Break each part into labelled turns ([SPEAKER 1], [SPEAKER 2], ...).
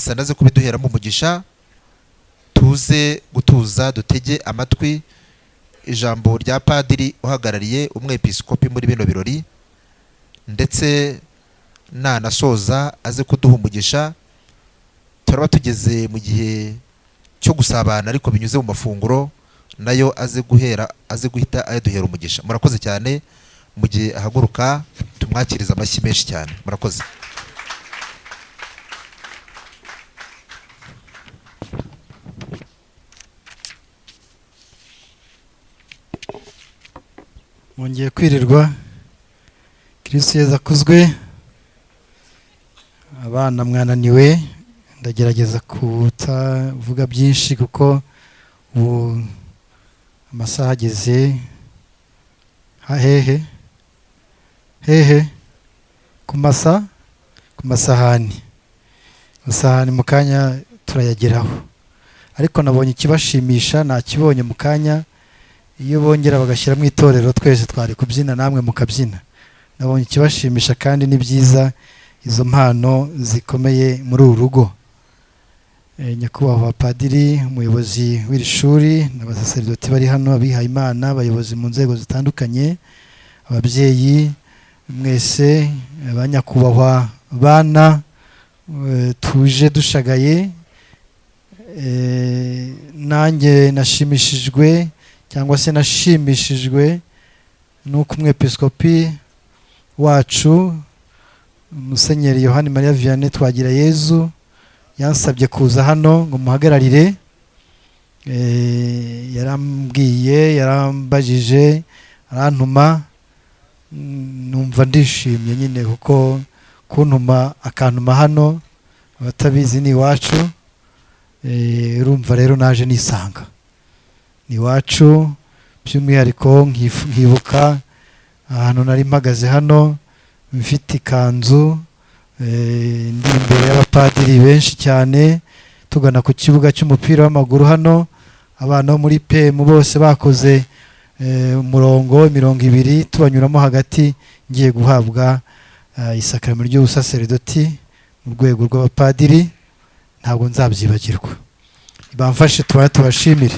[SPEAKER 1] sanaze kubiduheramo umugisha tuze gutuza dutege amatwi ijambo rya padiri uhagarariye umwepiskopi muri bino birori ndetse nanasoza aze kuduha umugisha. Turaba tugeze mu gihe cyo gusabana ariko binyuze mu mafunguro nayo aze guhita ayaduhera umugisha. Murakoze cyane. Mu gihe ahaguruka tumwakiriza amashyi menshi cyane. Murakoze.
[SPEAKER 2] Mwongeye kwirirwa. Kristo Yezu akuzwe. Abana mwananiwe, ndagerageza kutavuga byinshi kuko ubu amasaha ageze hehe ku masahani mu kanya turayageraho, ariko nabonye ikibashimisha, nakibonye mu kanya. Iyo bongera bagashyira mu itorero twese twari kubyina namwe mukabyina. Nabonye ikibashimisha kandi ni byiza, izo mpano zikomeye muri uru rugo. Nyakubahwa padiri, umuyobozi w'iri shuri n'abasaserdoti bari hano, abihaye Imana, abayobozi mu nzego zitandukanye, ababyeyi mwese, abanyakubahwa bana tuje dushagaye, nanjye nashimishijwe cyangwa se nashimishijwe nuko umwepiskopi wacu Musenyeri Yohani Maria Vianney Twagirayezu yansabye kuza hano ngo muhagararire. Yarambwiye, yarambajije, arantuma, numva ndishimye nyine kuko kuntuma akantuma hano, abatabizi ni iwacu. Urumva rero naje nisanga ni iwacu, by'umwihariko nkibuka ahantu nari mpagaze hano mfite ikanzu, ndi imbere y'abapadiri benshi cyane, tugana ku kibuga cy'umupira w'amaguru hano, abana bo muri PM bose bakoze umurongo 200 tubanyuramo hagati, ngiye guhabwa isakaramentu ry'ubusaserdoti mu rwego rw'abapadiri. Ntabwo nzabyibagirwa, bamfashe tubashimire.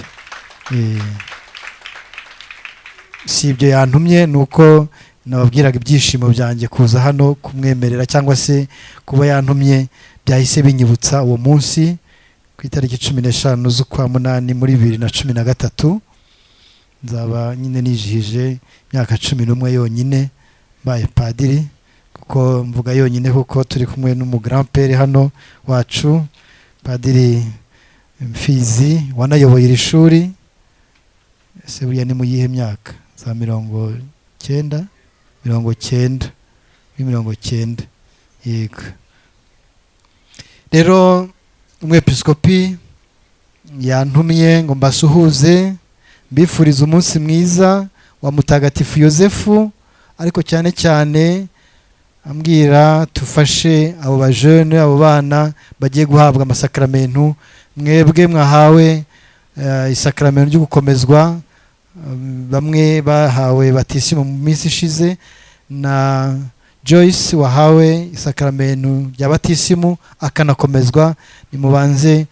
[SPEAKER 2] Si ibyo yantumye, nuko nababwiraga ibyishimo byanjye kuza hano kumwemerera, cyangwa se kuba yantumye byahise binyibutsa uwo munsi ku itariki 15 z'ukwa munani muri 2013. Nzaba nyine nijihije imyaka 11 yonyine mbaye padiri, kuko mvuga yonyine kuko turi kumwe n'umu grand père hano wacu, padiri Mfizi, wanayoboye iri shuri. Se buriya ni mu yihe myaka? Za 90 yego. Rero umwepiskopi yantumye ngo mbasuhuze, mbifuriza umunsi mwiza wa Mutagatifu Yosefu, ariko cyane cyane ambwira tufashe abo bajene, abo bana bagiye guhabwa amasakramentu. Mwebwe mwahawe isakramentu ryo gukomezwa, bamwe bahawe batisimu mu minsi ishize, na Joyce wahawe isakramentu rya batisimu akanakomezwa. Nimubanze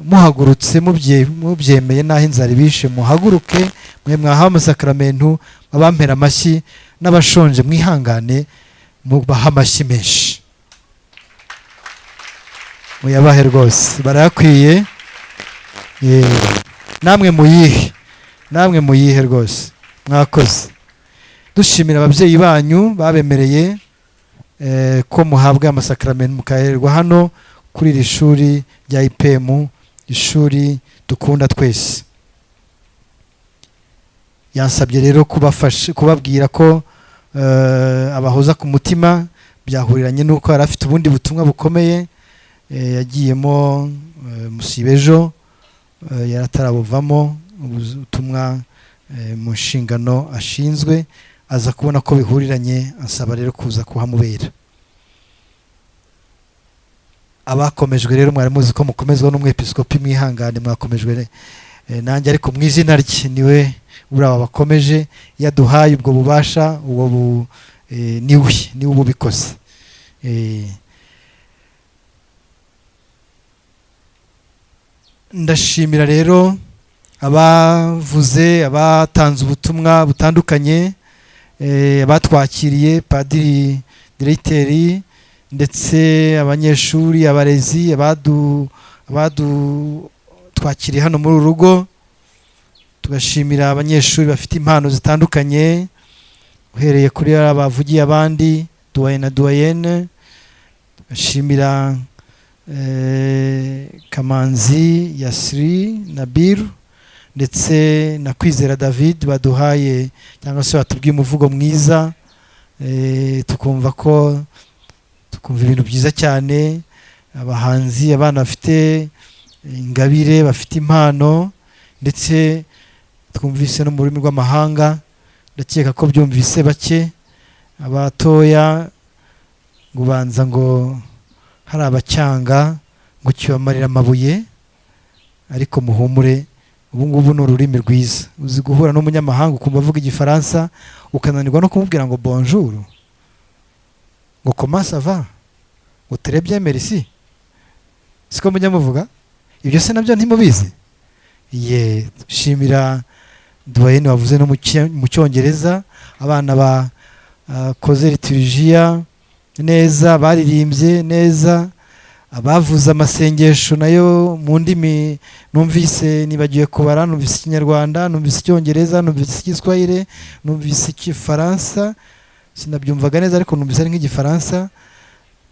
[SPEAKER 2] muhagurutse mubyemeye, naho inzara ibishe muhaguruke. Mwe mwahawe amasakramentu, abampera amashyi, n'abashonje mwihangane mubaha amashyi menshi, muyabahe rwose, barayakwiye. namwe muyihe rwose, mwakoze. Dushimira ababyeyi banyu babemereye ko muhabwa amasakramentu mukahererwa hano kuri iri shuri rya IPM, ishuri dukunda twese. Yansabye rero kubabwira ko abahoza ku mutima, byahuriranye nuko yari afite ubundi butumwa bukomeye yagiyemo musibejo, yaratarabuvamo ubutumwa mu nshingano ashinzwe, aza kubona ko bihuriranye, ansaba rero kuza kuhamubera. Abakomejwe rero mwari muzi ko mukomezwa n'umwepiskopi, mwihangane mwakomejwe nanjye, ariko mu izina rye niwe uraba bakomeje, yaduhaye ubwo bubasha, niwe ububikoze. ndashimira rero abavuze, abatanze ubutumwa butandukanye, abatwakiriye, padiri diregiteri, ndetse abanyeshuri, abarezi, abadutwakiriye hano muri uru rugo. Tugashimira abanyeshuri bafite impano zitandukanye, uhereye kuri abavugiye abandi, duwaye na duwayene. Tugashimira Kamanzi Yasiri na Biru, ndetse na Kwizera David baduhaye cyangwa se batubwiye umuvugo mwiza, tukumva ibintu byiza cyane. Abahanzi, abana bafite ingabire, bafite impano, ndetse twumvise no mu rurimi rw'amahanga, ndakeka ko byumvise bake. Abatoya ngo ubanza ngo hari abacyanga ngo kibamarira amabuye, ariko muhumure, ubu ngubu ni ururimi rwiza. Uzi guhura n'umunyamahanga ukumva avuga igifaransa ukananirwa no kumubwira ngo bonjour, ngo comment ça va, ngo très bien merci, siko mujya muvuga ibyo? Se nabyo ntimubizi? Shimira duwayene wavuze no mu cyongereza. Abana bakoze liturujia neza, baririmbye neza, abavuze amasengesho nayo mu ndimi numvise, nibagiye kubara, numvise Ikinyarwanda, numvise Icyongereza, numvise Igiswahili, numvise Igifaransa, sinabyumvaga neza ariko numvise ari nk'Igifaransa,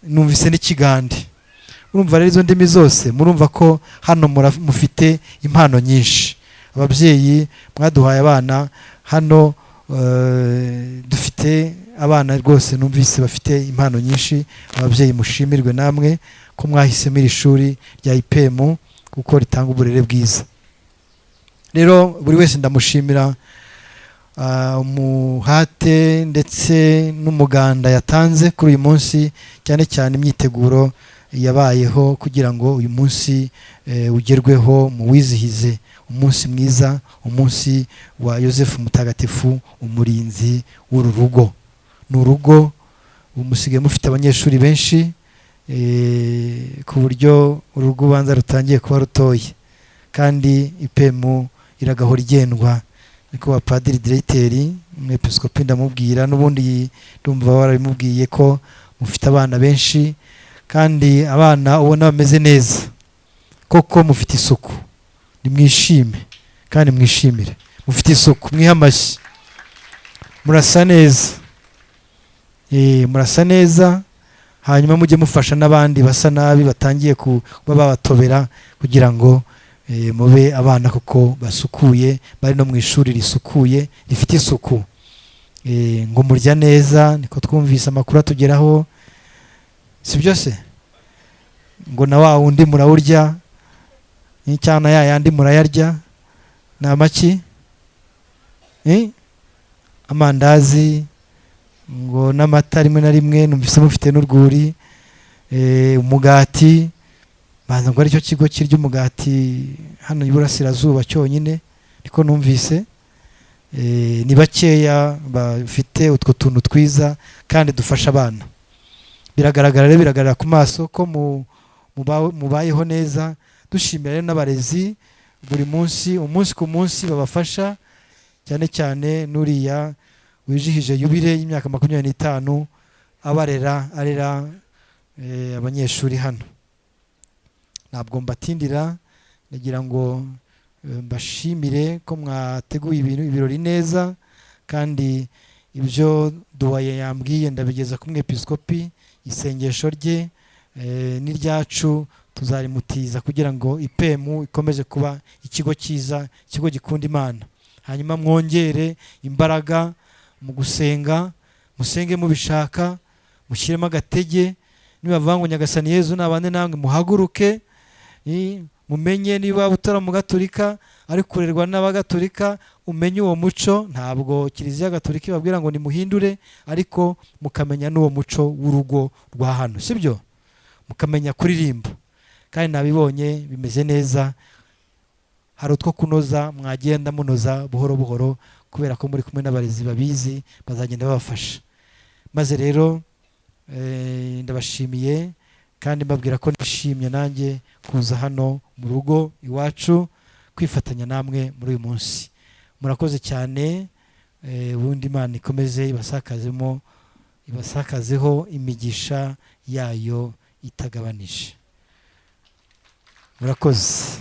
[SPEAKER 2] numvise n'Ikigande. Urumva rero izo ndimi zose, murumva ko hano mufite impano nyinshi. Ababyeyi mwaduhaye abana hano, dufite abana rwose numvise bafite impano nyinshi. Ababyeyi mushimirwe namwe ko mwahisemo iri shuri rya IPM kuko ritanga uburere bwiza. Rero buri wese ndamushimira umuhate ndetse n'umuganda yatanze kuri uyu munsi, cyane cyane imyiteguro yabayeho kugira ngo uyu munsi ugerweho mu wizihize umunsi mwiza, umunsi wa Yosefu Mutagatifu, umurinzi w'uru rugo. Ni urugo musigaye mufite abanyeshuri benshi, ku buryo urugo ubanza rutangiye kuba rutoye, kandi IPM iragahora igendwa. Niko wa padiri diregiteri umwepiskopi ndamubwira, n'ubundi ndumva warabimubwiye ko mufite abana benshi, kandi abana ubona bameze neza koko, mufite isuku. Nimwishime kandi mwishimire, mufite isuku, mwiha amashyi, murasa neza, murasa neza. Hanyuma mujye mufasha n'abandi basa nabi batangiye kuba babatobera, kugira ngo mube abana koko basukuye, bari no mu ishuri risukuye rifite isuku. Ngo murya neza, niko twumvise amakuru atugeraho, si byose? Ngo na wa wundi murawurya, cyane yandi murayarya. Ni amaki? Amandazi, ngo n'amata rimwe na rimwe numvise mufite n'urwuri. Umugati, banza ngo aricyo kigo kirya umugati hano iburasirazuba cyonyine, niko numvise. Ni bakeya bafite utwo tuntu twiza kandi dufasha abana. Biragaragara ku maso ko mubayeho neza. Dushimira rero n'abarezi buri munsi, umunsi ku munsi babafasha, cyane cyane n'uriya wijihije yubile y'imyaka 25 arera abanyeshuri hano. Ntabwo mbatindira, nagira ngo mbashimire ko mwateguye ibirori neza, kandi ibyo duwaye yambwiye ndabigeza ku mwepiskopi. Isengesho rye n'iryacu tuzarimutiza kugira ngo IPM ikomeze kuba ikigo cyiza, ikigo gikunda Imana. Hanyuma mwongere imbaraga mu gusenga, musenge mubishaka, mushyiremo agatege. Nibavuga ngo Nyagasani Yezu nabane namwe, muhaguruke, mumenye niba utara mu Gatolika ari kurerwa n'Abagatolika, umenye uwo muco. Ntabwo Kiliziya Gatolika ibabwira ngo nimuhindure, ariko mukamenya n'uwo muco w'urugo rwa hano, sibyo? Mukamenya kuririmba, kandi nabibonye bimeze neza. Hari utwo kunoza, mwagenda munoza buhoro buhoro, kubera ko muri kumwe n'abarezi babizi, bazagenda babafasha. Maze rero ndabashimiye, kandi mbabwira ko nishimye nanjye kuza hano mu rugo iwacu kwifatanya namwe muri uyu munsi. Murakoze cyane, ubundi Imana ikomeze ibasakazeho imigisha yayo itagabanije. Murakoze.